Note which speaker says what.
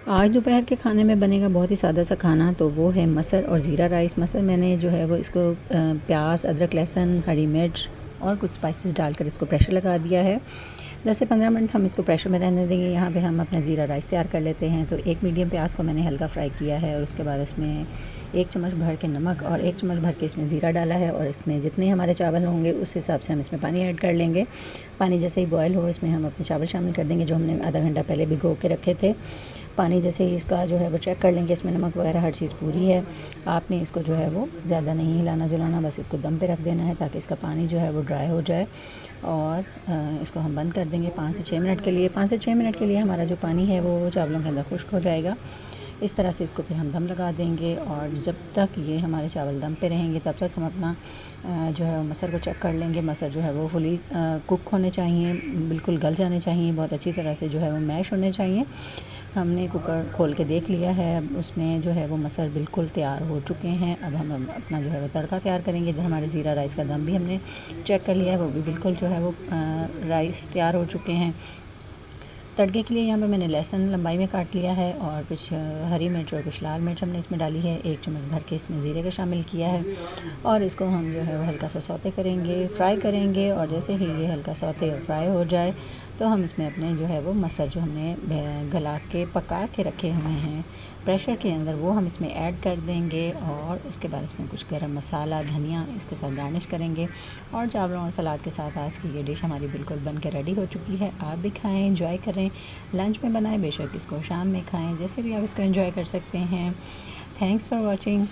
Speaker 1: आज दोपहर के खाने में बनेगा बहुत ही सादा सा खाना, तो वो है मसर और ज़ीरा राइस। मसर मैंने जो है वो इसको प्याज, अदरक, लहसुन, हरी मिर्च और कुछ स्पाइसेस डालकर इसको प्रेशर लगा दिया है। 10 से 15 मिनट हम इसको प्रेशर में रहने देंगे। यहाँ पे हम अपना ज़ीरा राइस तैयार कर लेते हैं। तो एक मीडियम प्याज को मैंने हल्का फ्राई किया है और उसके बाद इसमें 1 चम्मच भर के नमक और 1 चम्मच भर के इसमें ज़ीरा डाला है। और इसमें जितने हमारे चावल होंगे उस हिसाब से हम इसमें पानी ऐड कर लेंगे। पानी जैसे ही बॉयल हो इसमें हम अपने चावल शामिल कर देंगे जो हमने आधा घंटा पहले भिगो के रखे थे। पानी जैसे ही इसका जो है वो चेक कर लेंगे, इसमें नमक वगैरह हर चीज़ पूरी है। आपने इसको जो है वो ज़्यादा नहीं हिलाना जुलाना, बस इसको दम पे रख देना है ताकि इसका पानी जो है वो ड्राई हो जाए। और इसको हम बंद कर देंगे 5 से 6 मिनट के लिए। 5 से 6 मिनट के लिए हमारा जो पानी है वो चावलों के अंदर खुश्क हो जाएगा। इस तरह से इसको फिर हम दम लगा देंगे और जब तक ये हमारे चावल दम पे रहेंगे तब तक हम अपना जो है मसर को चेक कर लेंगे। मसर जो है वो फुली कुक होने चाहिए, बिल्कुल गल जाने चाहिए, बहुत अच्छी तरह से जो है वो मैश होने चाहिए। हमने कुकर खोल के देख लिया है, उसमें जो है वो मसर बिल्कुल तैयार हो चुके हैं। अब हम अपना जो है वो तड़का तैयार करेंगे। इधर हमारे ज़ीरा राइस का दम भी हमने चेक कर लिया है, वो भी बिल्कुल जो है वो राइस तैयार हो चुके हैं। तड़के के लिए यहाँ पे मैंने लहसुन लंबाई में काट लिया है और कुछ हरी मिर्च और कुछ लाल मिर्च हमने इसमें डाली है। 1 चम्मच भर के इसमें ज़ीरे का शामिल किया है और इसको हम जो है वो हल्का सा सौते करेंगे, फ्राई करेंगे। और जैसे ही ये हल्का सौते और फ्राई हो जाए तो हम इसमें अपने जो है वो मसर जो हमने गला के पका के रखे हुए हैं प्रेशर के अंदर, वो हम इसमें ऐड कर देंगे। और उसके बाद इसमें कुछ गरम मसाला, धनिया इसके साथ गार्निश करेंगे। और चावलों और सलाद के साथ आज की ये डिश हमारी बिल्कुल बन के रेडी हो चुकी है। आप भी खाएं, एंजॉय करें, लंच में बनाएं, बेशक इसको शाम में खाएं, जैसे भी आप इसको एंजॉय कर सकते हैं। Thanks for watching.